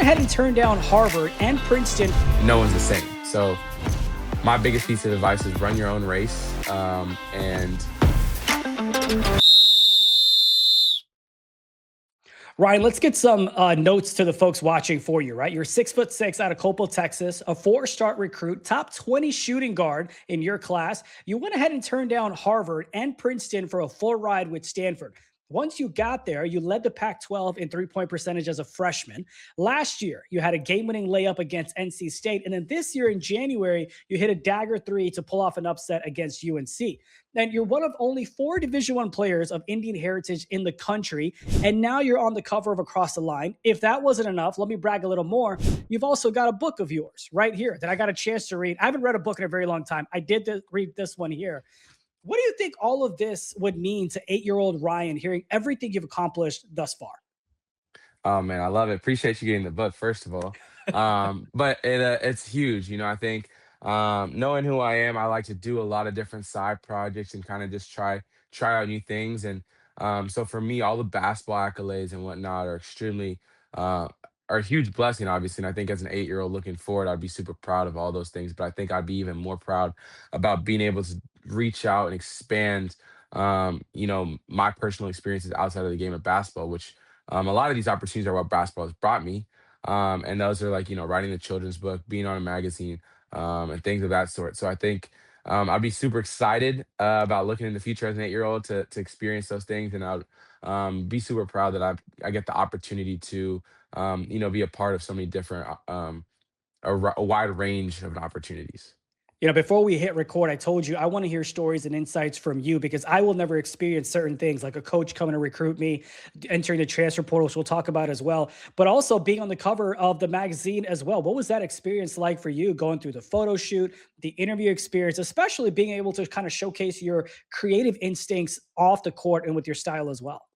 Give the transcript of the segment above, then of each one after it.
ahead and turned down Harvard and Princeton. No one's the same. So my biggest piece of advice is run your own race. And Ryan, let's get some notes to the folks watching for you, right? You're 6'6" out of Copel, Texas, a 4-star recruit, top 20 shooting guard in your class. You went ahead and turned down Harvard and Princeton for a full ride with Stanford. Once you got there, you led the Pac-12 in three-point percentage as a freshman. Last year, you had a game-winning layup against NC State. And then this year in January, you hit a dagger three to pull off an upset against UNC. And you're one of only 4 Division I players of Indian heritage in the country. And now you're on the cover of Across the Line. If that wasn't enough, let me brag a little more. You've also got a book of yours right here that I got a chance to read. I haven't read a book in a very long time. I did read this one here. What do you think all of this would mean to 8-year-old Ryan hearing everything you've accomplished thus far? oh man, I love it. Appreciate you getting the book, first of all. But it's huge. I think knowing who I am, I like to do a lot of different side projects and kind of just try out new things. And so for me, all the basketball accolades and whatnot are extremely uh, are a huge blessing, obviously. And I think as an 8-year-old looking forward, I'd be super proud of all those things. But I think I'd be even more proud about being able to reach out and expand, my personal experiences outside of the game of basketball, which a lot of these opportunities are what basketball has brought me. And those are like, writing a children's book, being on a magazine, and things of that sort. So I think I'd be super excited about looking in the future as an 8-year-old to experience those things. And I'd be super proud that I get the opportunity to, be a part of so many different, a wide range of opportunities. Before we hit record, I told you I want to hear stories and insights from you because I will never experience certain things like a coach coming to recruit me, entering the transfer portal, which we'll talk about as well, but also being on the cover of the magazine as well. What was that experience like for you going through the photo shoot, the interview experience, especially being able to kind of showcase your creative instincts off the court and with your style as well?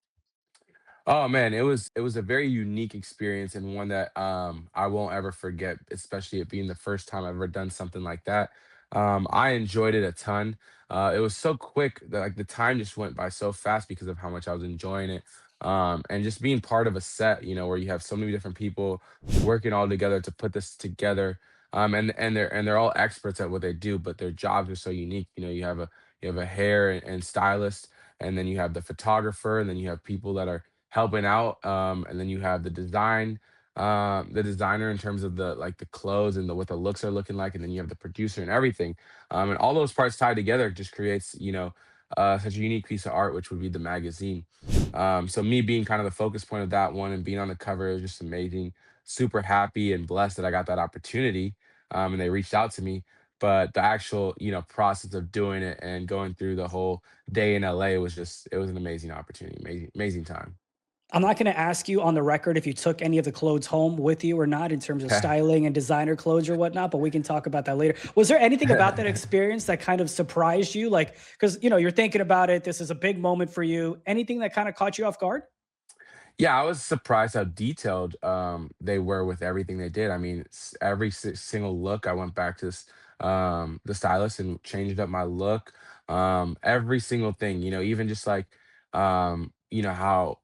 Oh man, it was a very unique experience and one that I won't ever forget, especially it being the first time I've ever done something like that. I enjoyed it a ton. It was so quick that like the time just went by so fast because of how much I was enjoying it. And just being part of a set, where you have so many different people working all together to put this together. And they're all experts at what they do, but their jobs are so unique. You have a hair and stylist, and then you have the photographer, and then you have people that are helping out, and then you have the designer in terms of the clothes and what the looks are looking like, and then you have the producer and everything, and all those parts tied together just creates such a unique piece of art, which would be the magazine. So me being kind of the focus point of that one and being on the cover is just amazing. Super happy and blessed that I got that opportunity, and they reached out to me. But the actual process of doing it and going through the whole day in LA was just it was an amazing opportunity, amazing time. I'm not going to ask you on the record if you took any of the clothes home with you or not in terms of styling and designer clothes or whatnot, but we can talk about that later. Was there anything about that experience that kind of surprised you? Like, because, you're thinking about it, this is a big moment for you. Anything that kind of caught you off guard? Yeah, I was surprised how detailed they were with everything they did. I mean, every single look, I went back to the stylist and changed up my look. Every single thing, even just like how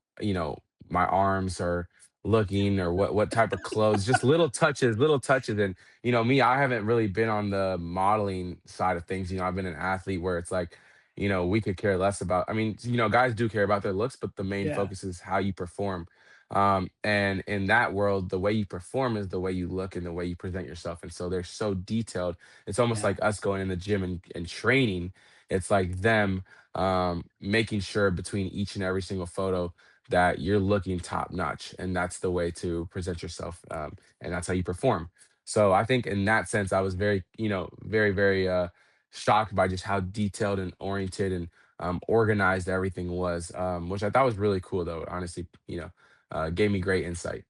my arms are looking or what type of clothes, just little touches. And me, I haven't really been on the modeling side of things. I've been an athlete where it's like we could care less about. I mean, guys do care about their looks, but the main Yeah. focus is how you perform. And in that world, the way you perform is the way you look and the way you present yourself. And so they're so detailed. It's almost Yeah. like us going in the gym and training. It's like them making sure between each and every single photo that you're looking top notch. And that's the way to present yourself. And that's how you perform. So I think in that sense, I was very, very, very shocked by just how detailed and oriented and organized everything was, which I thought was really cool, though. Honestly, gave me great insight.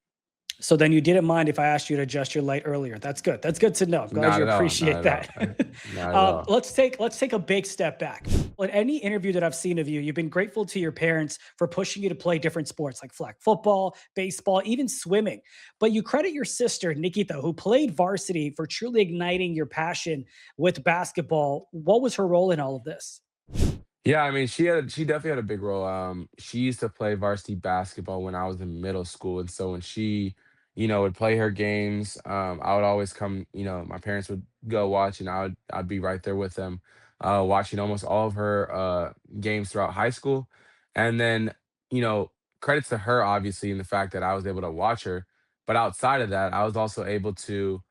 So then you didn't mind if I asked you to adjust your light earlier. That's good. That's good to know. I'm glad Not you at all. Not appreciate at all. that. Not at all. Let's take a big step back. In any interview that I've seen of you, you've been grateful to your parents for pushing you to play different sports like flag football, baseball, even swimming. But you credit your sister Nikita, who played varsity, for truly igniting your passion with basketball. What was her role in all of this? Yeah, I mean, she definitely had a big role. She used to play varsity basketball when I was in middle school, and so when she, would play her games. I would always come, my parents would go watch, and I'd be right there with them, watching almost all of her games throughout high school. And then, you know, credits to her obviously in the fact that I was able to watch her. But outside of that, I was also able to,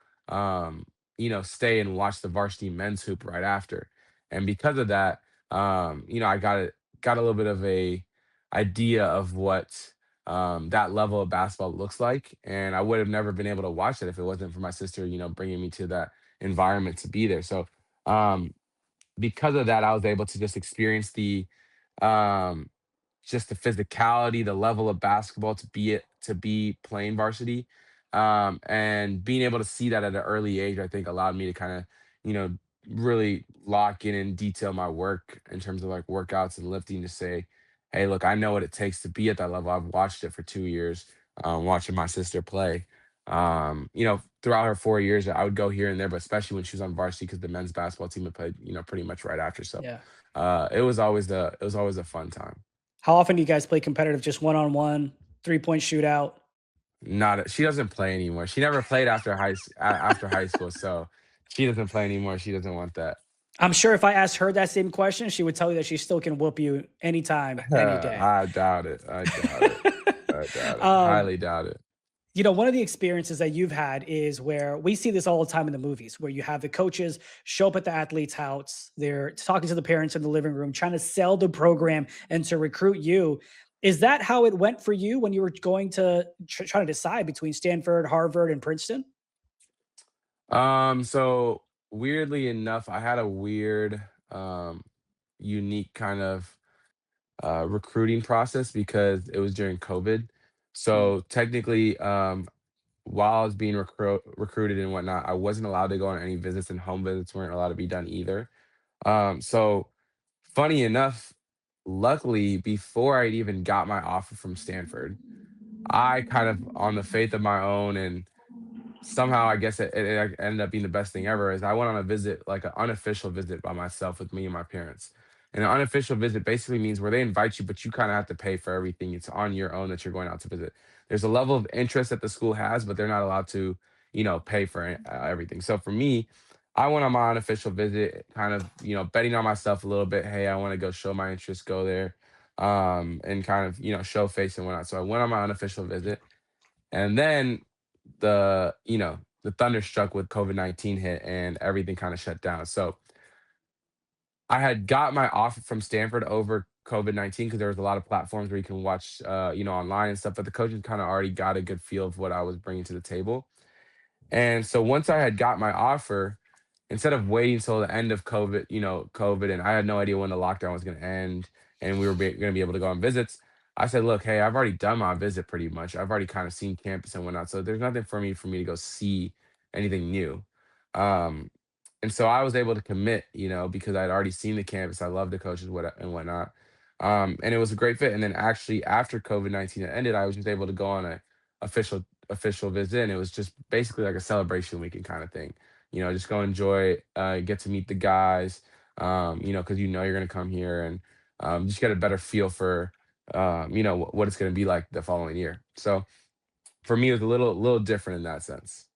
stay and watch the varsity men's hoop right after. And because of that, I got a little bit of a idea of what that level of basketball looks like. And I would have never been able to watch it if it wasn't for my sister, bringing me to that environment to be there. So, um, because of that, I was able to just experience um, the physicality, the level of basketball to be playing varsity, and being able to see that at an early age, I think allowed me to kind of, you know, really lock in and detail my work in terms of like workouts and lifting to say, hey, look, I know what it takes to be at that level. I've watched it for 2 years, watching my sister play. Throughout her 4 years, I would go here and there, but especially when she was on varsity because the men's basketball team had played, pretty much right after. So Yeah. it was always a fun time. How often do you guys play competitive? Just one on one, 3-point shootout? Not she doesn't play anymore. She never played after high school, so she doesn't play anymore. She doesn't want that. I'm sure if I asked her that same question, she would tell you that she still can whoop you anytime, any day. I doubt it. I doubt it. I doubt it. um, Highly doubt it. one of the experiences that you've had is where we see this all the time in the movies, where you have the coaches show up at the athlete's house, they're talking to the parents in the living room, trying to sell the program and to recruit you. Is that how it went for you when you were going to try to decide between Stanford, Harvard, and Princeton? So weirdly enough, I had a unique kind of recruiting process because it was during COVID. Mm. So technically, while I was being recruited and whatnot, I wasn't allowed to go on any visits, and home visits weren't allowed to be done either. So funny enough, luckily, before I'd even got my offer from Stanford, I kind of, on the faith of my own, and somehow I guess it ended up being the best thing ever, is I went on a visit, like an unofficial visit by myself with me and my parents. And an unofficial visit basically means where they invite you, but you kind of have to pay for everything. It's on your own that you're going out to visit. There's a level of interest that the school has, but they're not allowed to, pay for everything. So for me, I went on my unofficial visit, kind of, betting on myself a little bit. Hey, I want to go show my interest, go there, and kind of, show face and whatnot. So I went on my unofficial visit, and then the thunder struck with COVID-19 hit and everything kind of shut down. So I had got my offer from Stanford over COVID-19 because there was a lot of platforms where you can watch, online and stuff. But the coaches kind of already got a good feel of what I was bringing to the table. And so once I had got my offer, instead of waiting till the end of COVID, and I had no idea when the lockdown was going to end and we were going to be able to go on visits, I said, look, hey, I've already done my visit pretty much. I've already kind of seen campus and whatnot. So there's nothing for me to go see anything new. Um, and so I was able to commit, because I'd already seen the campus. I love the coaches and whatnot. And it was a great fit. And then actually after COVID-19 ended, I was just able to go on a official visit. And it was just basically like a celebration weekend kind of thing. Just go enjoy, get to meet the guys, because you're gonna come here and just get a better feel for what it's gonna be like the following year. So for me, it was a little different in that sense.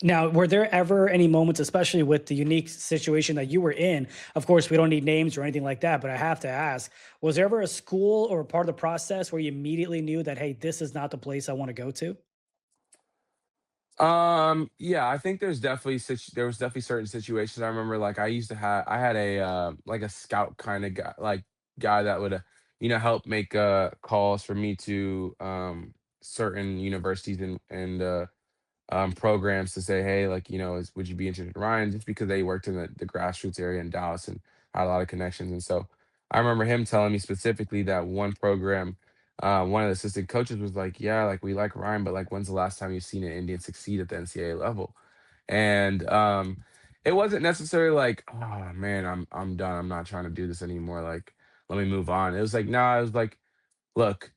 Now, were there ever any moments, especially with the unique situation that you were in? Of course, we don't need names or anything like that, but I have to ask, was there ever a school or a part of the process where you immediately knew that, hey, this is not the place I want to go to? Yeah, I think there was definitely certain situations. I remember like I had a like a scout kind of guy that would help make calls for me to certain universities and programs to say, hey, like, would you be interested in Ryan? Just because they worked in the grassroots area in Dallas and had a lot of connections. And so I remember him telling me specifically that one program, one of the assistant coaches was like, yeah, like we like Ryan, but like, when's the last time you've seen an Indian succeed at the NCAA level? And it wasn't necessarily like, oh man, I'm done. I'm not trying to do this anymore. Like, let me move on. It was like, nah, it was like, look,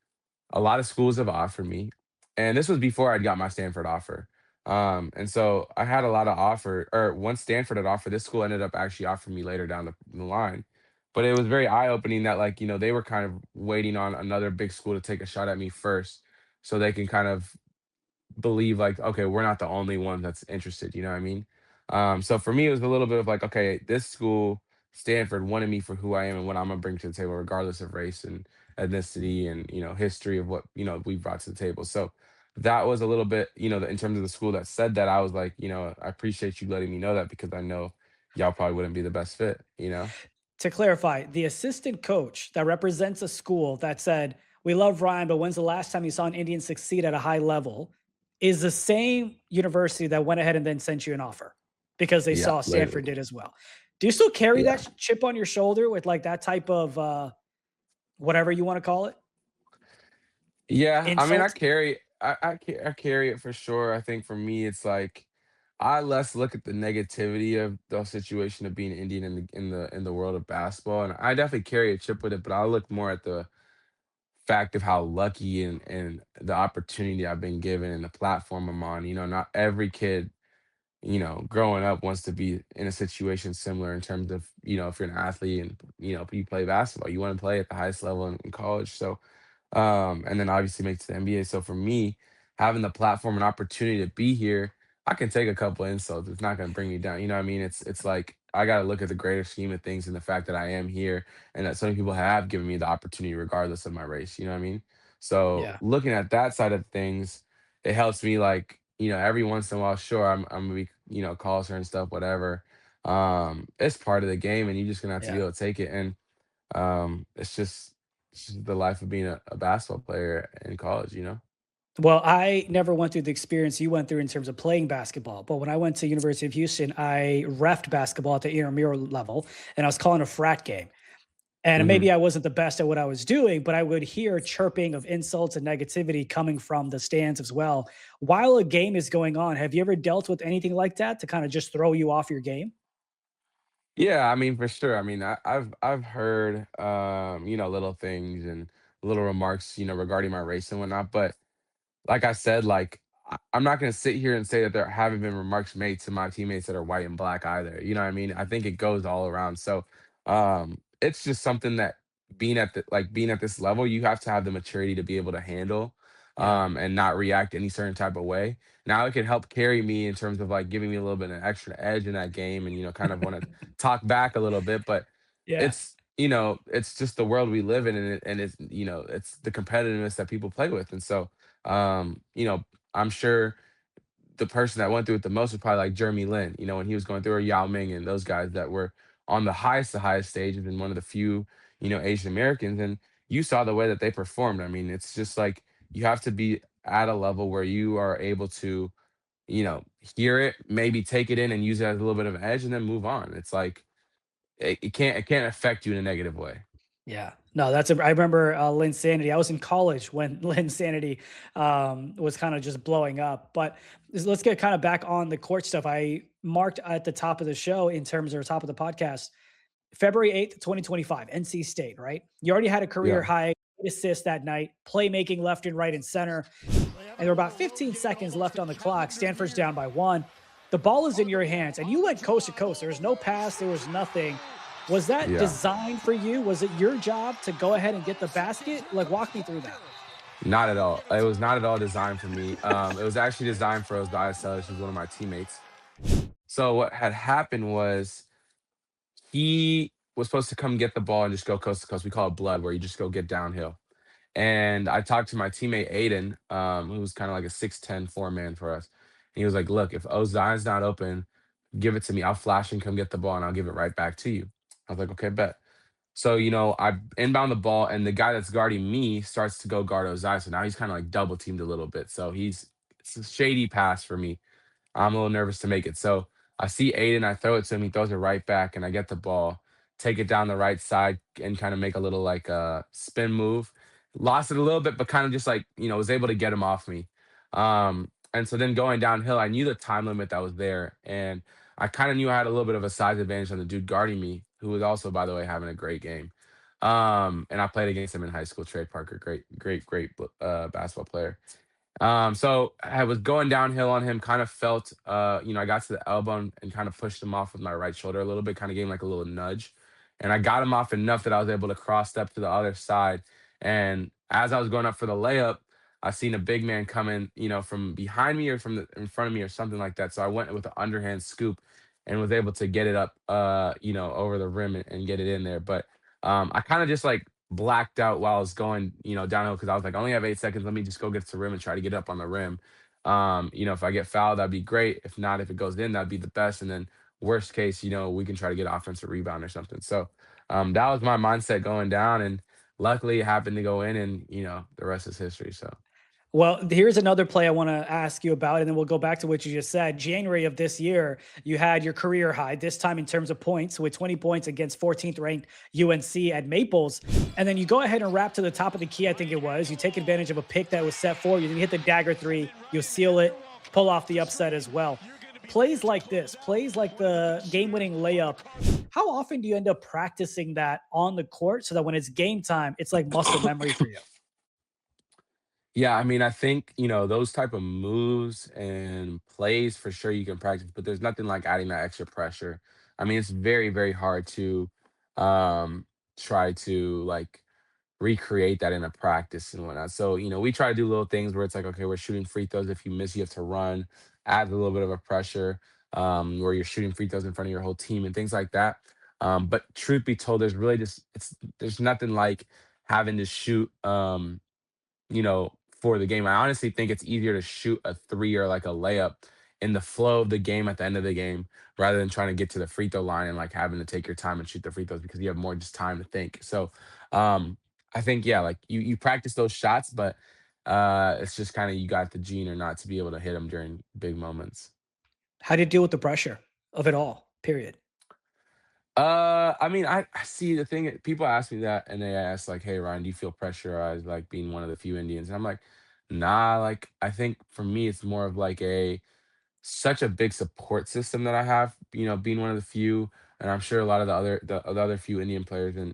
a lot of schools have offered me, and this was before I'd got my Stanford offer. And so I had a lot of offer, or once Stanford had offered, this school ended up actually offering me later down the line. But it was very eye opening that like they were kind of waiting on another big school to take a shot at me first, so they can kind of believe like, okay, we're not the only one that's interested. You know what I mean? So for me, it was a little bit of like, okay, this school, Stanford, wanted me for who I am and what I'm gonna bring to the table, regardless of race and ethnicity and history of what we brought to the table. So that was a little bit, in terms of the school that said that, I was like, I appreciate you letting me know that because I know y'all probably wouldn't be the best fit. To clarify, the assistant coach that represents a school that said, "We love Ryan, but when's the last time you saw an Indian succeed at a high level?" is the same university that went ahead and then sent you an offer because they Yeah, saw Stanford literally. did as well. Do you still carry that Yeah. chip on your shoulder with like that type of whatever you want to call it? Yeah, I mean, Insult? I carry it for sure. I think for me, it's like I less look at the negativity of the situation of being Indian in the world of basketball, and I definitely carry a chip with it. But I look more at the fact of how lucky and the opportunity I've been given and the platform I'm on. Not every kid growing up wants to be in a situation similar in terms of, if you're an athlete and, you play basketball, you want to play at the highest level in college. So, and then obviously make it to the NBA. So for me, having the platform and opportunity to be here, I can take a couple insults. It's not going to bring me down. You know what I mean? It's like I got to look at the greater scheme of things and the fact that I am here and that so many people have given me the opportunity regardless of my race. You know what I mean? So Yeah. looking at that side of things, it helps me like, every once in a while, sure, I'm gonna be, calls her and stuff, whatever. It's part of the game and you're just gonna have to be Yeah. able to take it. And it's just the life of being a basketball player in college. Well, I never went through the experience you went through in terms of playing basketball, but when I went to University of Houston, I refed basketball at the intramural level, and I was calling a frat game. And Hmm. maybe I wasn't the best at what I was doing, but I would hear chirping of insults and negativity coming from the stands as well. While a game is going on, have you ever dealt with anything like that to kind of just throw you off your game? Yeah, I mean, for sure. I mean, I've heard little things and little remarks, regarding my race and whatnot. But like I said, like I'm not gonna sit here and say that there haven't been remarks made to my teammates that are white and black either. You know what I mean? I think it goes all around. So it's just something that being at this level, you have to have the maturity to be able to handle Yeah. and not react any certain type of way. Now it can help carry me in terms of like giving me a little bit of an extra edge in that game and kind of want to talk back a little bit, but Yeah. it's just the world we live in and it's the competitiveness that people play with. And so I'm sure the person that went through it the most was probably like Jeremy Lin, when he was going through, or Yao Ming and those guys that were on the highest stages and one of the few, Asian Americans. And you saw the way that they performed. I mean, it's just like you have to be at a level where you are able to, hear it, maybe take it in and use it as a little bit of an edge and then move on. It's like it can't affect you in a negative way. Yeah. No, that's I remember Linsanity. I was in college when Linsanity was kind of just blowing up. But let's get kind of back on the court stuff. I marked at the top of the show in terms of top of the podcast, February 8th, 2025, NC State, right? You already had a career Yeah. high assist that night, playmaking left and right and center. And there were about 15 seconds left on the clock. Stanford's down by one. The ball is in your hands, and you went coast to coast. There was no pass, there was nothing. Was that Yeah. designed for you? Was it your job to go ahead and get the basket? Like, walk me through that. Not at all. It was not at all designed for me. It was actually designed for Osias Ellis, who's one of my teammates. So what had happened was he was supposed to come get the ball and just go coast to coast. We call it blood, where you just go get downhill. And I talked to my teammate Aiden, who was kind of like a 6'10" man for us. And he was like, "Look, if Ozion's not open, give it to me. I'll flash and come get the ball, and I'll give it right back to you." I was like, "Okay, bet." So, I inbound the ball, and the guy that's guarding me starts to go guard Ozai. So now he's kind of like double teamed a little bit. So it's a shady pass for me. I'm a little nervous to make it. So I see Aiden, I throw it to him, he throws it right back, and I get the ball, take it down the right side, and kind of make a little like spin move. Lost it a little bit, but kind of just like, was able to get him off me. And so then going downhill, I knew the time limit that was there. And I kind of knew I had a little bit of a size advantage on the dude guarding me, who was also, by the way, having a great game. And I played against him in high school, Trey Parker, great, great, great basketball player. So I was going downhill on him, kind of felt, I got to the elbow and kind of pushed him off with my right shoulder a little bit, kind of gave him like a little nudge. And I got him off enough that I was able to cross step to the other side. And as I was going up for the layup, I seen a big man coming, from behind me or from in front of me or something like that. So I went with an underhand scoop and was able to get it up, over the rim and get it in there. But I kind of just like blacked out while I was going, downhill because I was like, I only have 8 seconds. Let me just go get to the rim and try to get up on the rim. If I get fouled, that'd be great. If not, if it goes in, that'd be the best. And then worst case, we can try to get offensive rebound or something. So that was my mindset going down, and luckily it happened to go in, and the rest is history. So Well, here's another play I want to ask you about, and then we'll go back to what you just said. January of this year, you had your career high, this time in terms of points, with 20 points against 14th ranked UNC at Maples. And then you go ahead and wrap to the top of the key, I think it was. You take advantage of a pick that was set for you, then you hit the dagger three, you seal it, pull off the upset as well. Plays like this, plays like the game winning layup, how often do you end up practicing that on the court so that when it's game time, it's like muscle memory for you? yeah, I mean, I think those type of moves and plays for sure you can practice, but there's nothing like adding that extra pressure. I mean, it's very, very hard to um, try to like recreate that in a practice and whatnot. So, we try to do little things where it's like, okay, we're shooting free throws. If you miss, you have to run, add a little bit of a pressure, where you're shooting free throws in front of your whole team and things like that. But truth be told, there's nothing like having to shoot. For the game. I honestly think it's easier to shoot a three or like a layup in the flow of the game at the end of the game rather than trying to get to the free throw line and like having to take your time and shoot the free throws because you have more just time to think. So um I think yeah, like you practice those shots, but it's just kind of you got the gene or not to be able to hit them during big moments. How do you deal with the pressure of it all? Period. I mean, I see the thing. People ask me that, and they ask like, "Hey, Ryan, do you feel pressurized like being one of the few Indians?" And I'm like, "Nah." Like, I think for me, it's more of like a such a big support system that I have, being one of the few, and I'm sure a lot of the other few Indian players in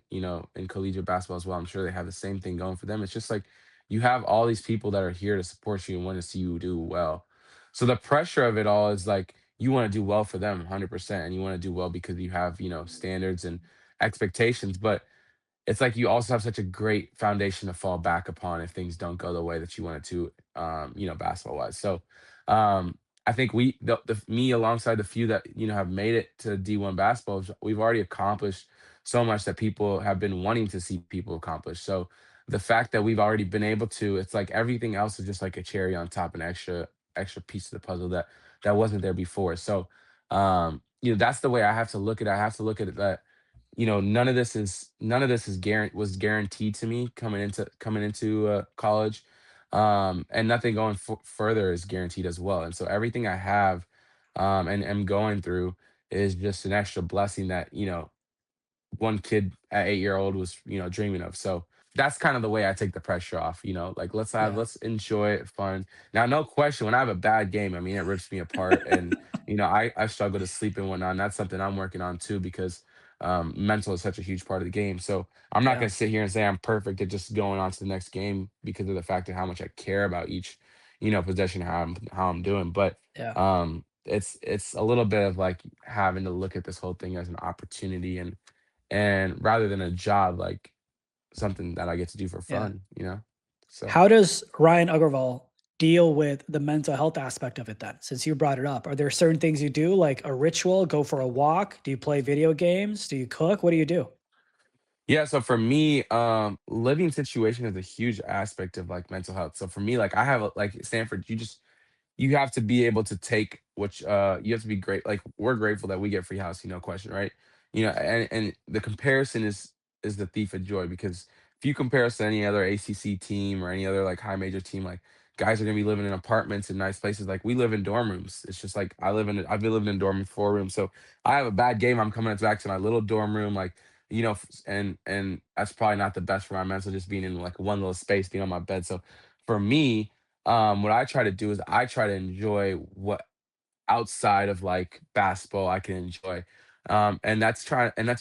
collegiate basketball as well. I'm sure they have the same thing going for them. It's just like you have all these people that are here to support you and want to see you do well. So the pressure of it all is like you want to do well for them 100%, and you want to do well because you have, standards and expectations, but it's like you also have such a great foundation to fall back upon if things don't go the way that you want it to, basketball wise. So, I think me alongside the few that have made it to D1 basketball, we've already accomplished so much that people have been wanting to see people accomplish. So the fact that we've already been able to, it's like everything else is just like a cherry on top, an extra piece of the puzzle that wasn't there before. So, that's the way I have to look at it. I have to look at it that none of this is was guaranteed to me coming into college, and nothing going further is guaranteed as well. And so everything I have, and am going through is just an extra blessing that one kid at 8 year old was dreaming of. So that's kind of the way I take the pressure off. Like Yeah. let's enjoy it, fun. Now, no question, when I have a bad game, I mean it rips me apart, and I struggle to sleep and whatnot. And that's something I'm working on too because mental is such a huge part of the game. So I'm not Yeah. gonna sit here and say I'm perfect at just going on to the next game because of the fact of how much I care about each possession, how I'm doing. But Yeah. it's a little bit of like having to look at this whole thing as an opportunity and rather than a job, like something that I get to do for Yeah. fun. So How does Ryan Agarwal deal with the mental health aspect of it then? Since you brought it up, are there certain things you do, like a ritual, go for a walk? Do you play video games? Do you cook? What do you do? yeah, so for me, living situation is a huge aspect of like mental health. So for me, like I have like Stanford, you have to be able to take which you have to be great. Like we're grateful that we get free house, no question, right? And the comparison is the thief of joy because if you compare us to any other ACC team or any other like high major team, like guys are gonna be living in apartments in nice places. Like we live in dorm rooms. It's just like I've been living in dorm in 4 rooms. So I have a bad game. I'm coming back to my little dorm room, like and that's probably not the best for my mental, just being in like one little space, being on my bed. So for me, what I try to do is I try to enjoy what outside of like basketball I can enjoy. And that's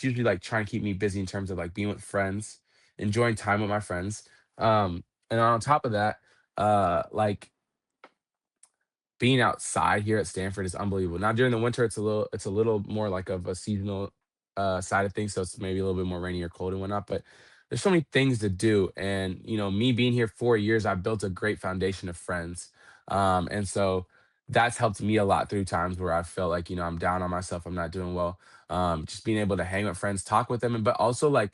usually like trying to keep me busy in terms of like being with friends, enjoying time with my friends. And on top of that, like being outside here at Stanford is unbelievable. Now during the winter it's a little more like of a seasonal side of things, so it's maybe a little bit more rainy or cold and whatnot. But there's so many things to do. And, me being here 4 years, I've built a great foundation of friends. And so that's helped me a lot through times where I felt like, I'm down on myself, I'm not doing well. Just being able to hang with friends, talk with them, but also like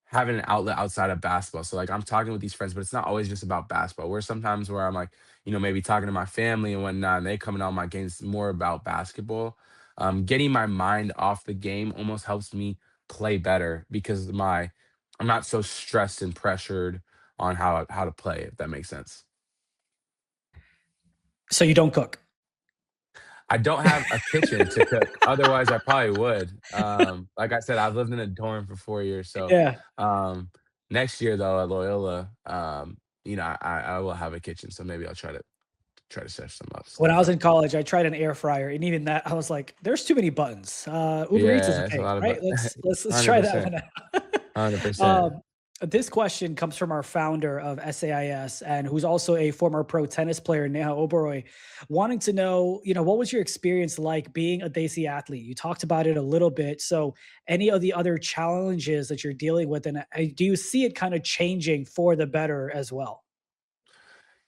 having an outlet outside of basketball. So like I'm talking with these friends, but it's not always just about basketball. Where sometimes where I'm like, maybe talking to my family and whatnot, and they coming on my games more about basketball. Getting my mind off the game almost helps me play better because I'm not so stressed and pressured on how to play, if that makes sense. So you don't cook. I don't have a kitchen to cook, otherwise I probably would. Like I said, I've lived in a dorm for 4 years, so, Yeah. um, next year, though, at Loyola, I will have a kitchen, so maybe I'll try to set some up When I stuff was up. in college, I tried an air fryer, and even that, I was like, "There's too many buttons." Uber Eats is Yeah, it's a okay, lot of right? Let's try that 100%, one out. 100%. Um, this question comes from our founder of SAIS, and who's also a former pro tennis player, Neha Oberoi, wanting to know, what was your experience like being a Desi athlete? You talked about it a little bit. So, any of the other challenges that you're dealing with, and do you see it kind of changing for the better as well?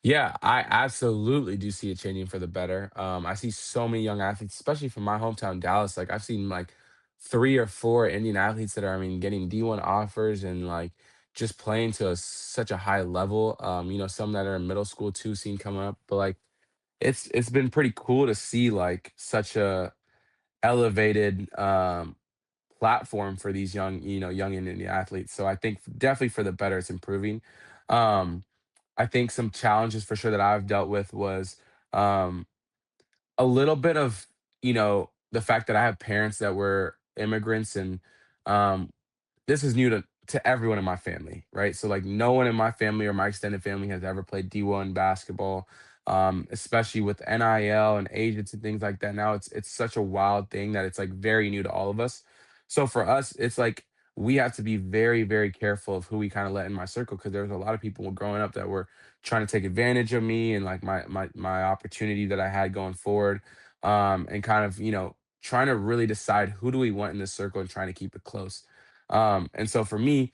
Yeah, I absolutely do see it changing for the better. I see so many young athletes, especially from my hometown, Dallas. Like I've seen like 3 or 4 Indian athletes that are, I mean, getting D1 offers and like just playing to such a high level. Some that are in middle school too, seen coming up. But like it's been pretty cool to see like such a elevated platform for these young Indian athletes. So I think definitely for the better, it's improving. Um, I think some challenges for sure that I've dealt with was um, a little bit of, the fact that I have parents that were immigrants and um, this is new to everyone in my family, right? So like no one in my family or my extended family has ever played D1 basketball, especially with NIL and agents and things like that. Now it's such a wild thing that it's like very new to all of us. So for us, it's like we have to be very, very careful of who we kind of let in my circle because there was a lot of people growing up that were trying to take advantage of me and like my opportunity that I had going forward, and kind of trying to really decide who do we want in this circle and trying to keep it close. And so for me,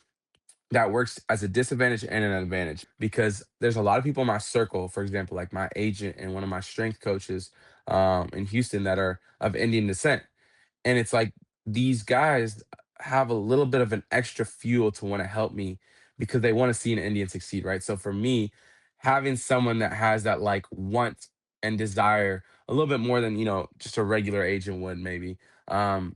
that works as a disadvantage and an advantage because there's a lot of people in my circle, for example, like my agent and one of my strength coaches in Houston that are of Indian descent. And it's like these guys have a little bit of an extra fuel to want to help me because they want to see an Indian succeed, right? So for me, having someone that has that like want and desire a little bit more than, just a regular agent would maybe.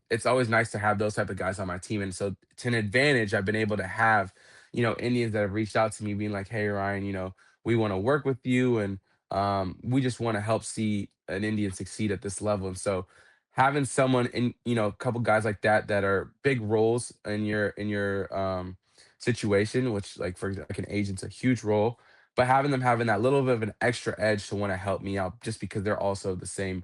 It's always nice to have those type of guys on my team. And so to an advantage, I've been able to have, Indians that have reached out to me being like, hey, Ryan, we want to work with you and we just want to help see an Indian succeed at this level. And so having someone in a couple guys like that that are big roles in your situation, which like for like an agent's a huge role, but having them having that little bit of an extra edge to want to help me out just because they're also the same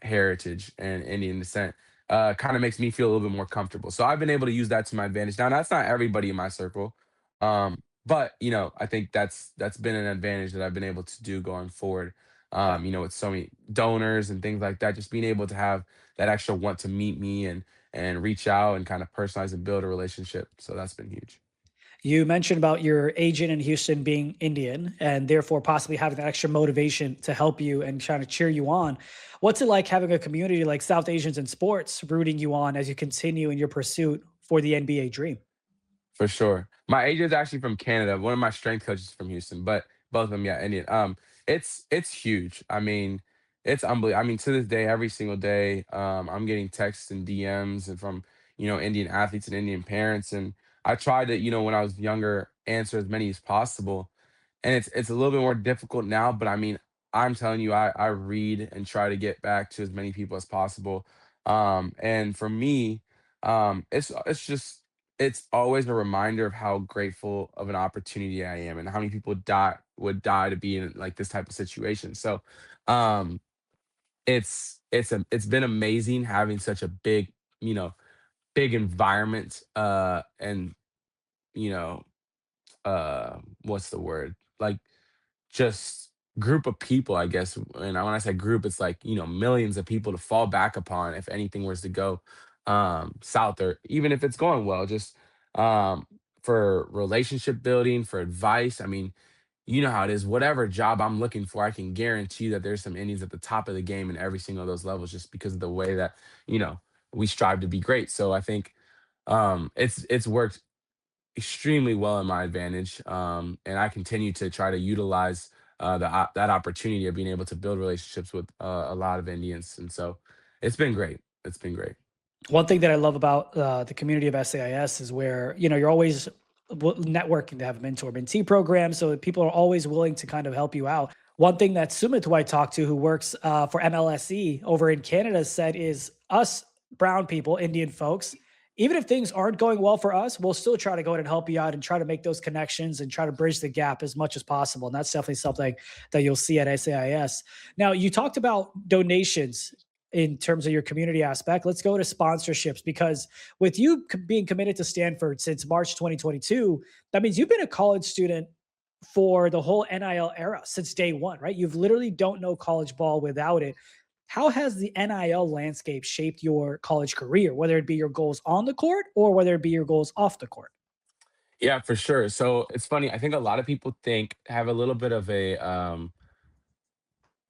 heritage and Indian descent, kind of makes me feel a little bit more comfortable. So I've been able to use that to my advantage. Now that's not everybody in my circle, but I think that's been an advantage that I've been able to do going forward, Yeah. with so many donors and things like that, just being able to have that extra want to meet me and reach out and kind of personalize and build a relationship. So that's been huge. You mentioned about your agent in Houston being Indian and therefore possibly having that extra motivation to help you and trying to cheer you on. What's it like having a community like South Asians in sports rooting you on as you continue in your pursuit for the NBA dream? For sure. My agent's actually from Canada. One of my strength coaches is from Houston, but both of them, yeah, Indian. It's huge. I mean, it's unbelievable. I mean, to this day, every single day, I'm getting texts and DMs and from Indian athletes and Indian parents, and I tried to when I was younger answer as many as possible, and it's a little bit more difficult now. But I mean, I'm telling you, I read and try to get back to as many people as possible. And for me, it's just it's always a reminder of how grateful of an opportunity I am and how many people would die to be in like this type of situation. So um it's been amazing having such a you know, big environment and you know what's the word? Like just group of people, I guess. And when I say group, it's like, millions of people to fall back upon if anything was to go south or even if it's going well. Just um for relationship building, for advice. I mean, you know how it is. Whatever job I'm looking for, I can guarantee that there's some Indians at the top of the game in every single of those levels, just because of the way that you know we strive to be great. So I think it's worked extremely well in my advantage, and I continue to try to utilize that opportunity of being able to build relationships with a lot of Indians, and so it's been great. It's been great. One thing that I love about the community of SAIS is where you're always networking to have a mentor mentee program, so that people are always willing to kind of help you out. One thing that Sumit, who I talked to, who works for MLSE over in Canada, said is us brown people, Indian folks, even if things aren't going well for us, we'll still try to go ahead and help you out and try to make those connections and try to bridge the gap as much as possible. And that's definitely something that you'll see at SAIS. Now, you talked about donations in terms of your community aspect. Let's go to sponsorships, because with you being committed to Stanford since March 2022, that means you've been a college student for the whole NIL era since day one, right? You've literally don't know college ball without it. How has the NIL landscape shaped your college career, whether it be your goals on the court or whether it be your goals off the court? Yeah, for sure. So it's funny. I think a lot of people think have a little bit of a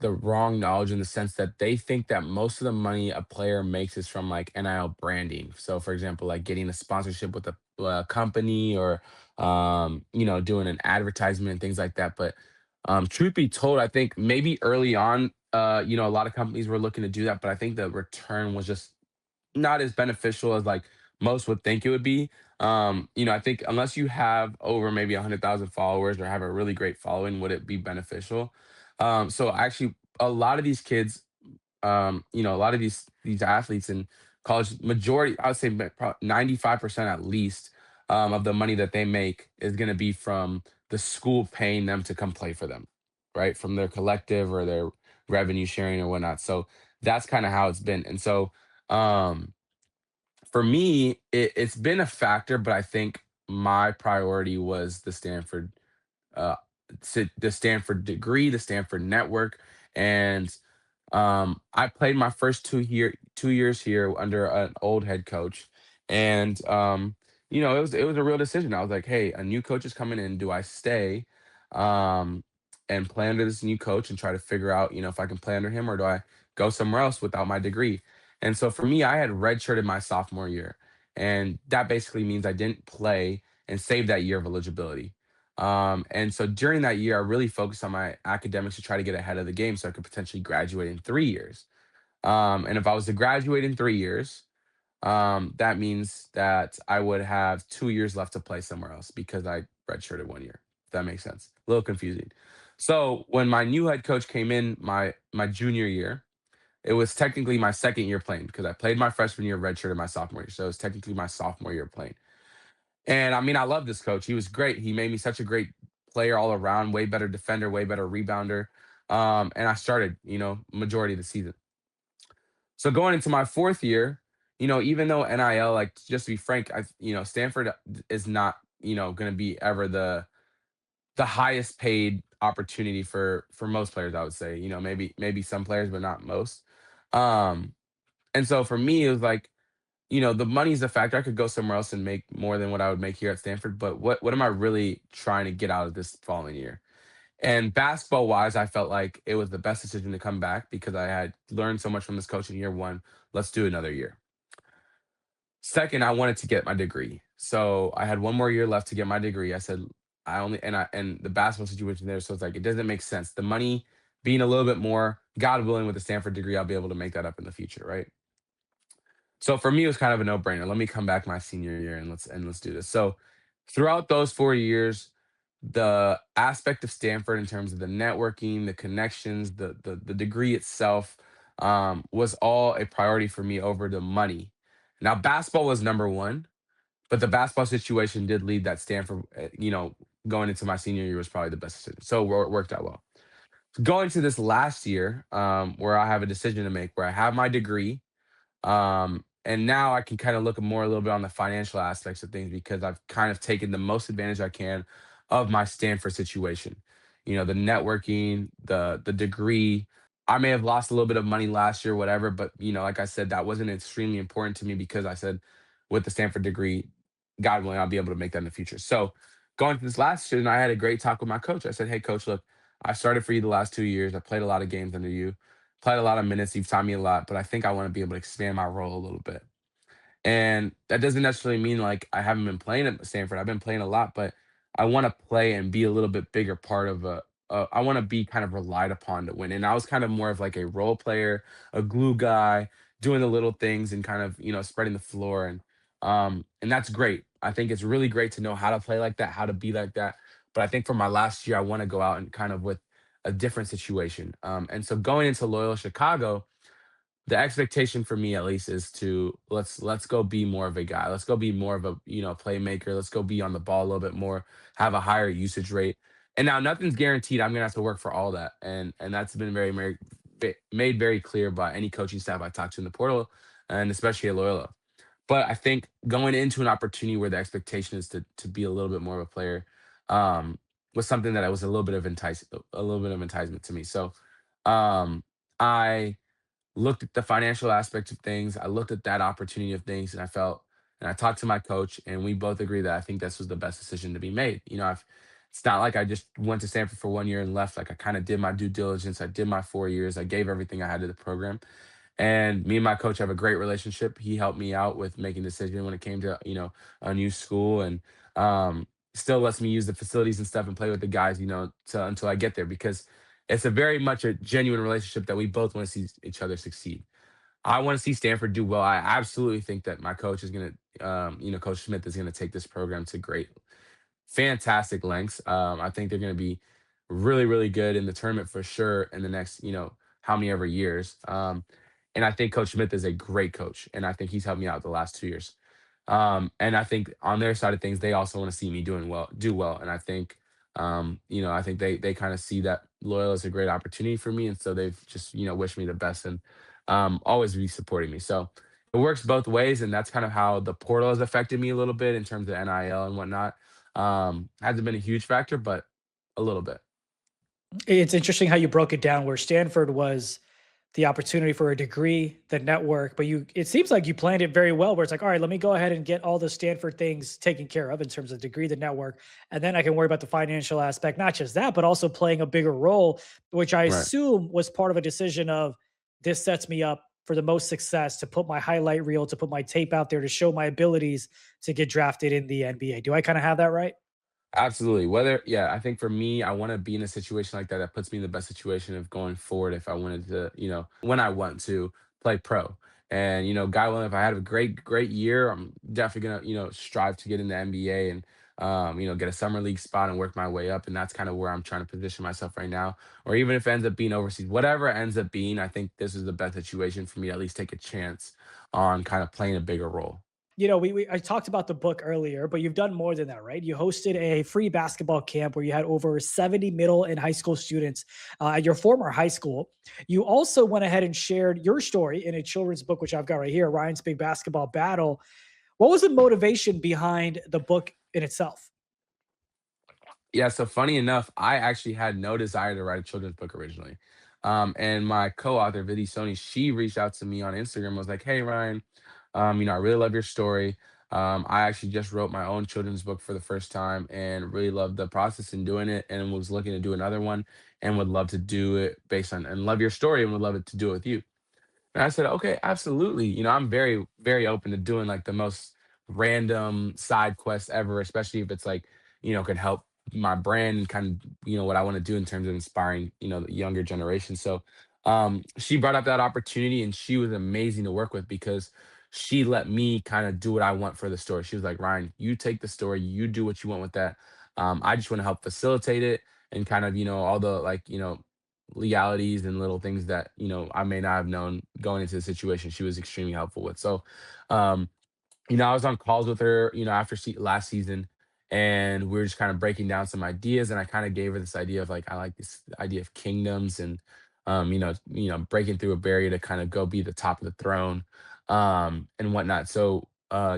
the wrong knowledge in the sense that they think that most of the money a player makes is from like NIL branding. So, for example, like getting a sponsorship with a company or, doing an advertisement and things like that. But truth be told, I think maybe early on, a lot of companies were looking to do that, but I think the return was just not as beneficial as like most would think it would be. I think unless you have over maybe 100,000 followers or have a really great following, would it be beneficial? So actually, a lot of these kids, a lot of these athletes in college, majority, I would say 95% at least of the money that they make is going to be from the school paying them to come play for them, right? From their collective or their revenue sharing or whatnot. So that's kind of how it's been. And so um, for me, it's been a factor, but I think my priority was uh, the Stanford degree, the Stanford network, and I played my first 2 years here under an old head coach, and it was a real decision. I was like, hey, a new coach is coming in. Do I stay, um, and play under this new coach and try to figure out, if I can play under him, or do I go somewhere else without my degree? And so for me, I had redshirted my sophomore year, and that basically means I didn't play and save that year of eligibility. And so during that year, I really focused on my academics to try to get ahead of the game so I could potentially graduate in 3 years. And if I was to graduate in 3 years, that means that I would have 2 years left to play somewhere else because I redshirted 1 year. If that makes sense. A little confusing. So when my new head coach came in my junior year, it was technically my second year playing because I played my freshman year, redshirted my sophomore year. So it was technically my sophomore year playing. And I mean, I love this coach. He was great. He made me such a great player all around, way better defender, way better rebounder. And I started, majority of the season. So going into my fourth year, even though NIL, like just to be frank, Stanford is not, going to be ever the highest paid opportunity for most players. I would say, maybe some players, but not most. Um, and so for me, it was like the money's a factor. I could go somewhere else and make more than what I would make here at Stanford, but what am I really trying to get out of this following year? And basketball wise, I felt like it was the best decision to come back because I had learned so much from this coach in year one. Let's do another year. Second, I wanted to get my degree. So I had one more year left to get my degree. I said and the basketball situation there, so it's like it doesn't make sense. The money being a little bit more, God willing, with the Stanford degree, I'll be able to make that up in the future, right? So for me, it was kind of a no-brainer. Let me come back my senior year and let's do this. So throughout those 4 years, the aspect of Stanford in terms of the networking, the connections, the degree itself, was all a priority for me over the money. Now, basketball was number one, but the basketball situation did lead that Stanford, going into my senior year was probably the best decision. So it worked out well. Going to this last year, where I have a decision to make, where I have my degree, and now I can kind of look more a little bit on the financial aspects of things because I've kind of taken the most advantage I can of my Stanford situation. The networking, the degree. I may have lost a little bit of money last year, whatever, but like I said, that wasn't extremely important to me because I said with the Stanford degree, God willing, I'll be able to make that in the future. So going to this last season, I had a great talk with my coach. I said, "Hey, coach, look, I started for you the last 2 years. I played a lot of games under you, played a lot of minutes. You've taught me a lot, but I think I want to be able to expand my role a little bit." And that doesn't necessarily mean like I haven't been playing at Stanford. I've been playing a lot, but I want to play and be a little bit bigger part of a. I want to be kind of relied upon to win. And I was kind of more of like a role player, a glue guy, doing the little things and kind of spreading the floor. And that's great. I think it's really great to know how to play like that, how to be like that. But I think for my last year, I want to go out and kind of with a different situation. And so going into Loyola Chicago, the expectation for me at least is to let's go be more of a guy. Let's go be more of a playmaker. Let's go be on the ball a little bit more, have a higher usage rate. And now nothing's guaranteed. I'm gonna have to work for all that, and that's been made very clear by any coaching staff I talked to in the portal, and especially at Loyola. But I think going into an opportunity where the expectation is to be a little bit more of a player, um, was something that I was a little bit of enticement to me. So I looked at the financial aspect of things. I looked at that opportunity of things, and and I talked to my coach, and we both agreed that I think this was the best decision to be made. It's not like I just went to Stanford for 1 year and left. Like I kind of did my due diligence. I did my 4 years. I gave everything I had to the program, and me and my coach have a great relationship. He helped me out with making decisions when it came to a new school, and still lets me use the facilities and stuff and play with the guys, until I get there because it's a very much a genuine relationship that we both want to see each other succeed. I want to see Stanford do well. I absolutely think that my coach is going to, Coach Smith is going to take this program to great fantastic lengths. I think they're going to be really, really good in the tournament for sure in the next, how many ever years. And I think Coach Smith is a great coach, and I think he's helped me out the last 2 years. And I think on their side of things, they also want to see me do well. And I think, I think they kind of see that Loyola is a great opportunity for me, and so they've just wished me the best and always be supporting me. So it works both ways, and that's kind of how the portal has affected me a little bit in terms of NIL and whatnot. Hasn't been a huge factor, but a little bit. It's interesting how you broke it down where Stanford was the opportunity for a degree, the network, but it seems like you planned it very well where it's like, all right, let me go ahead and get all the Stanford things taken care of in terms of degree, the network, and then I can worry about the financial aspect. Not just that, but also playing a bigger role, which I Right. assume was part of a decision of this sets me up for the most success to put my highlight reel, to put my tape out there, to show my abilities to get drafted in the NBA. Do I kind of have that right? Absolutely. Yeah, I think for me, I want to be in a situation like that that puts me in the best situation of going forward if I wanted to, when I want to play pro. And, God willing, if I had a great year, I'm definitely gonna, strive to get in the NBA and get a summer league spot and work my way up. And that's kind of where I'm trying to position myself right now. Or even if it ends up being overseas, whatever it ends up being, I think this is the best situation for me to at least take a chance on kind of playing a bigger role. We I talked about the book earlier, but you've done more than that, right? You hosted a free basketball camp where you had over 70 middle and high school students at your former high school. You also went ahead and shared your story in a children's book, which I've got right here, Ryan's Big Basketball Battle. What was the motivation behind the book in itself? Yeah, so funny enough, I actually had no desire to write a children's book originally. And my co-author, Vidhi Soni, she reached out to me on Instagram, was like, "Hey Ryan, I really love your story. I actually just wrote my own children's book for the first time and really loved the process in doing it and was looking to do another one and would love to do it based on and love your story and would love it to do it with you." And I said, okay, absolutely. I'm very, very open to doing like the most random side quest ever, especially if it's like, could help my brand and kind of, what I want to do in terms of inspiring, the younger generation. So she brought up that opportunity and she was amazing to work with because she let me kind of do what I want for the story. She was like, Ryan, you take the story, you do what you want with that. I just want to help facilitate it and kind of, all the like, legalities and little things that I may not have known going into the situation. She was extremely helpful with. So, um, I was on calls with her, after last season, and we were just kind of breaking down some ideas. And I kind of gave her this idea of like I like this idea of kingdoms and, breaking through a barrier to kind of go be the top of the throne, and whatnot. So.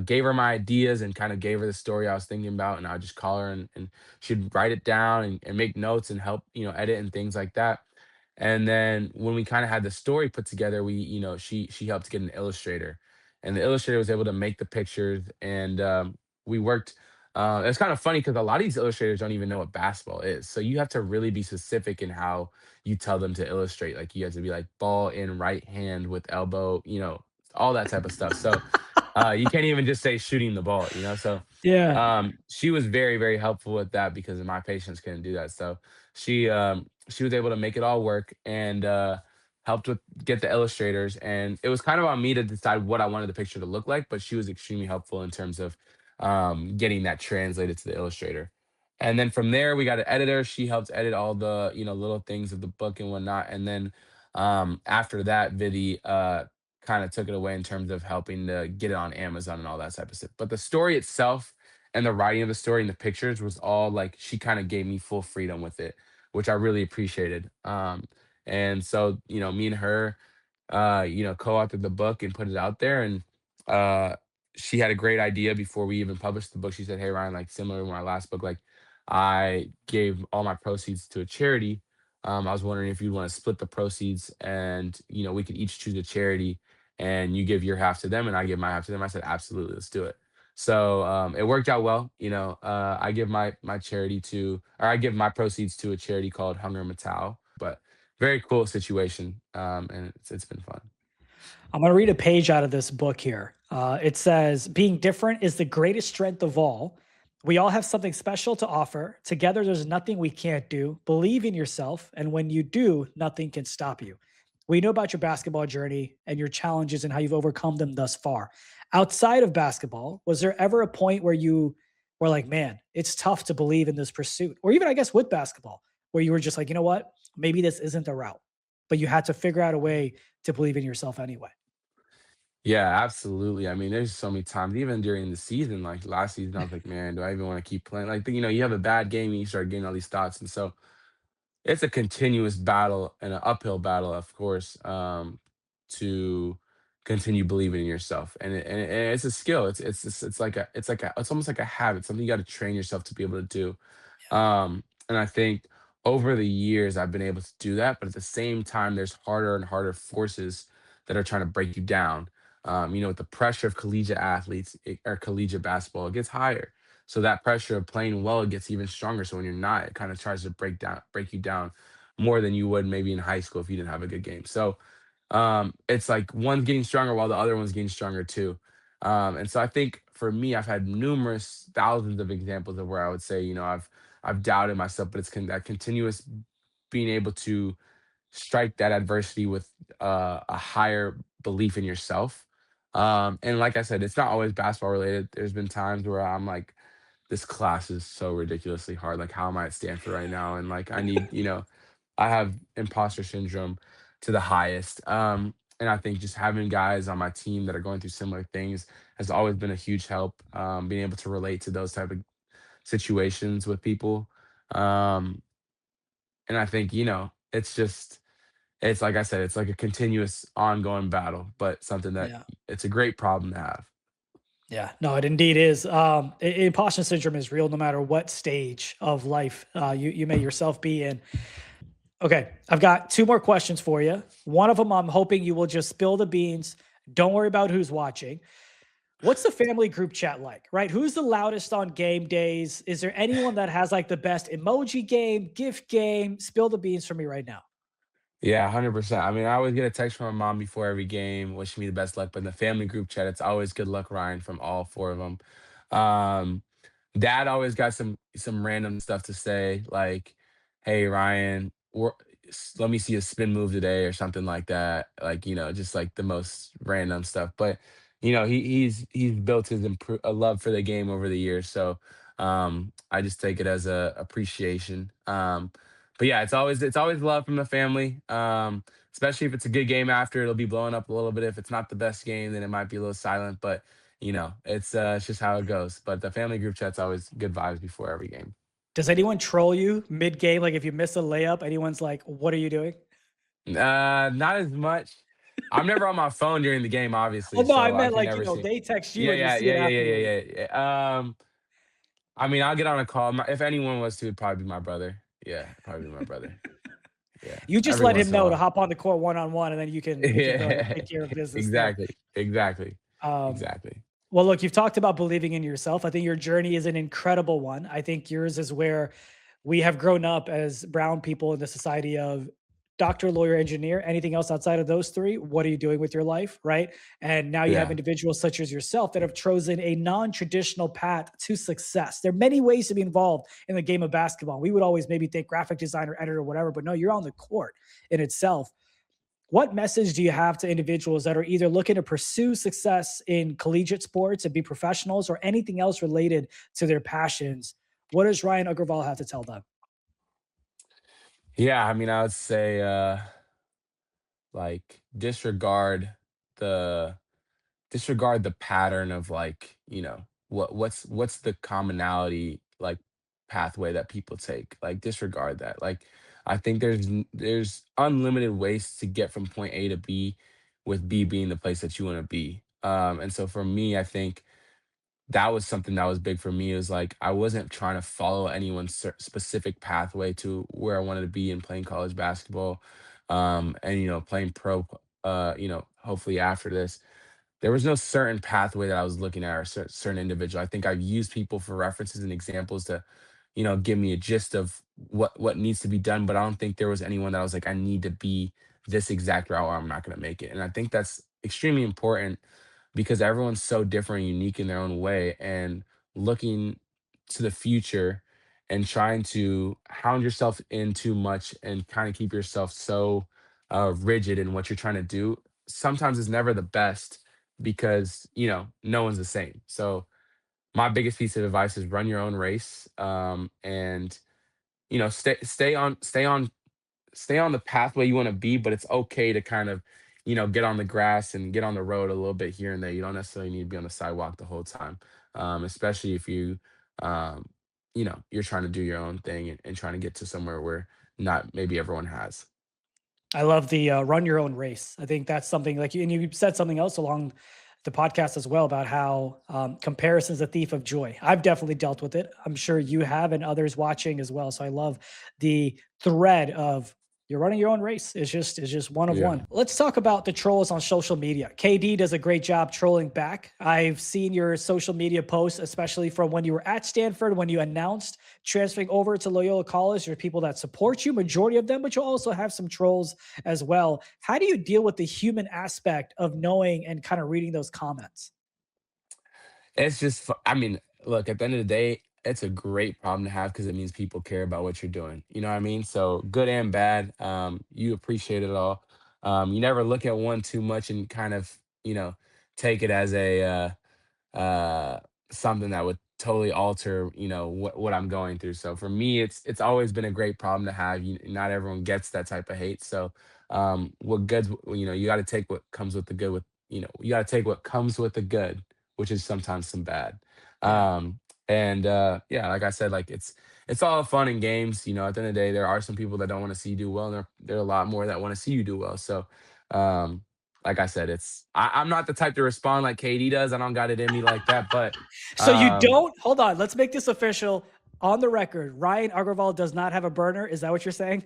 Gave her my ideas and kind of gave her the story I was thinking about, and I'd just call her and she'd write it down and make notes and help edit and things like that. And then when we kind of had the story put together, she helped get an illustrator, and the illustrator was able to make the pictures and we worked. It's kind of funny because a lot of these illustrators don't even know what basketball is. So you have to really be specific in how you tell them to illustrate. Like you have to be like ball in right hand with elbow, all that type of stuff. So you can't even just say shooting the ball. So Yeah. she was very, very helpful with that because my patients couldn't do that. So she was able to make it all work and helped with get the illustrators. And it was kind of on me to decide what I wanted the picture to look like, but she was extremely helpful in terms of getting that translated to the illustrator. And then from there, we got an editor. She helped edit all the little things of the book and whatnot. And then after that, Vidi kind of took it away in terms of helping to get it on Amazon and all that type of stuff. But the story itself and the writing of the story and the pictures was all like she kind of gave me full freedom with it, which I really appreciated. And so me and her, co-authored the book and put it out there. And uh, she had a great idea before we even published the book. She said, "Hey Ryan, like similar to my last book, like I gave all my proceeds to a charity. I was wondering if you'd want to split the proceeds, and we could each choose a charity, and you give your half to them, and I give my half to them." I said, "Absolutely, let's do it." So it worked out well. I give my charity to, or I give my proceeds to a charity called Hunger Matau. But very cool situation, and it's been fun. I'm going to read a page out of this book here. It says, "Being different is the greatest strength of all. We all have something special to offer. Together, there's nothing we can't do. Believe in yourself. And when you do, nothing can stop you." We know about your basketball journey and your challenges and how you've overcome them thus far. Outside of basketball, was there ever a point where you were like, man, it's tough to believe in this pursuit? Or even, I guess, with basketball, where you were just like, you know what? Maybe this isn't the route, but you had to figure out a way to believe in yourself anyway. Yeah, absolutely. I mean, there's so many times, even during the season, like last season, I was like, man, do I even want to keep playing? Like, you have a bad game and you start getting all these thoughts. And so it's a continuous battle and an uphill battle, of course, to continue believing in yourself. And it's a skill. It's almost like a habit, something you got to train yourself to be able to do. And I think over the years, I've been able to do that. But at the same time, there's harder and harder forces that are trying to break you down. With the pressure of collegiate athletes or collegiate basketball, it gets higher. So that pressure of playing well it gets even stronger. So when you're not, it kind of tries to break you down more than you would maybe in high school if you didn't have a good game. So it's like one's getting stronger while the other one's getting stronger too. And so I think for me, I've had numerous thousands of examples of where I would say, I've doubted myself, but that continuous being able to strike that adversity with a higher belief in yourself. And like I said, it's not always basketball related. There's been times where I'm like, this class is so ridiculously hard. Like, how am I at Stanford right now? And like, I have imposter syndrome to the highest. And I think just having guys on my team that are going through similar things has always been a huge help. Being able to relate to those type of situations with people. Um, and I think, it's like I said, it's like a continuous ongoing battle, but something that Yeah. it's a great problem to have. Yeah, no, it indeed is. Imposter syndrome is real no matter what stage of life you may yourself be in. Okay, I've got two more questions for you. One of them, I'm hoping you will just spill the beans. Don't worry about who's watching. What's the family group chat like, right? Who's the loudest on game days? Is there anyone that has like the best emoji game, gift game? Spill the beans for me right now. Yeah, 100%. I mean, I always get a text from my mom before every game, wishing me the best luck. But in the family group chat, it's always good luck, Ryan, from all four of them. Um, Dad always got some random stuff to say, like, "Hey, Ryan, let me see a spin move today," or something like that. Like, just like the most random stuff. But he's built his a love for the game over the years, so I just take it as a appreciation. But yeah, it's always love from the family. Especially if it's a good game after, it'll be blowing up a little bit. If it's not the best game, then it might be a little silent. But it's just how it goes. But the family group chat's always good vibes before every game. Does anyone troll you mid game? Like if you miss a layup, anyone's like, "What are you doing?" Not as much. I'm never on my phone during the game, Oh obviously, no, I so I meant can like never see. they text you Yeah, and you yeah, see it yeah, yeah, yeah, afterwards. yeah, yeah. I mean, I'll get on a call. If anyone was to, it'd probably be my brother. Yeah, probably be my brother. Yeah, You just every let him once in a know to while. hop on the court one on one, and then you can go Yeah, take care of business there. exactly, exactly, Um, exactly. Well, look, you've talked about believing in yourself. I think your journey is an incredible one. I think yours is where we have grown up as brown people in the society of doctor, lawyer, engineer, anything else outside of those three. What are you doing with your life? Right. And now you have Yeah. individuals such as yourself that have chosen a non traditional path to success. There are many ways to be involved in the game of basketball. We would always maybe think graphic designer, editor, whatever, but no, you're on the court in itself. What message do you have to individuals that are either looking to pursue success in collegiate sports and be professionals or anything else related to their passions? What does Ryan Agarwal have to tell them? Yeah, I mean, I would say, like, the disregard the pattern of, like, what's the commonality, like, pathway that people take. Like, disregard that. Like, I think there's unlimited ways to get from point A to B, with B being the place that you want to be. And so for me, I think that was something that was big for me. Is like I wasn't trying to follow anyone's specific pathway to where I wanted to be in playing college basketball, and playing pro. Hopefully after this, there was no certain pathway that I was looking at, or certain individual. I think I've used people for references and examples to, give me a gist of what needs to be done. But I don't think there was anyone that I was like, I need to be this exact route, or I'm not going to make it. And I think that's extremely important, because everyone's so different and unique in their own way. And looking to the future and trying to hound yourself in too much and kind of keep yourself so rigid in what you're trying to do sometimes is never the best, because no one's the same. So my biggest piece of advice is run your own race, and stay on the pathway you want to be. But it's okay to kind of get on the grass and get on the road a little bit here and there. You don't necessarily need to be on the sidewalk the whole time, especially if you're trying to do your own thing, and trying to get to somewhere where not maybe everyone has. I love the run your own race. I think that's something like you, and you said something else along the podcast as well about how comparison is a thief of joy. I've definitely dealt with it. I'm sure you have, and others watching as well. So I love the thread of you're running your own race. It's just one of Yeah. one. Let's talk about the trolls on social media. KD does a great job trolling back. I've seen your social media posts, especially from when you were at Stanford, when you announced transferring over to Loyola College. There's people that support you, majority of them, but you also have some trolls as well. How do you deal with the human aspect of knowing and kind of reading those comments? It's just, I mean, look, at the end of the day, it's a great problem to have, because it means people care about what you're doing. You know what I mean? So good and bad, you appreciate it all. You never look at one too much and kind of, take it as uh, something that would totally alter, what I'm going through. So for me, it's always been a great problem to have. Not everyone gets that type of hate. So what goods, you got to take what comes with the good. You got to take what comes with the good, which is sometimes some bad. Yeah. And yeah, like I said, like it's all fun and games. At the end of the day, there are some people that don't want to see you do well, and there are a lot more that want to see you do well. So um, like I said, I'm not the type to respond like KD does. I don't got it in me like that. But So you um, don't hold on. Let's make this official on the record. Ryan Agarwal does not have a burner. Is that what you're saying?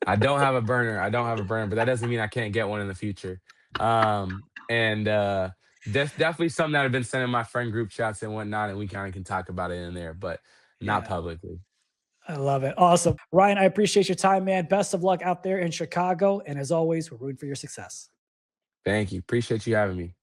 I don't have a burner. I don't have a burner, but that doesn't mean I can't get one in the future. And That's definitely something that I've been sending my friend group chats and whatnot, and we kind of can talk about it in there, but not Yeah. publicly. I love it. Awesome. Ryan, I appreciate your time, man. Best of luck out there in Chicago. And as always, we're rooting for your success. Thank you. Appreciate you having me.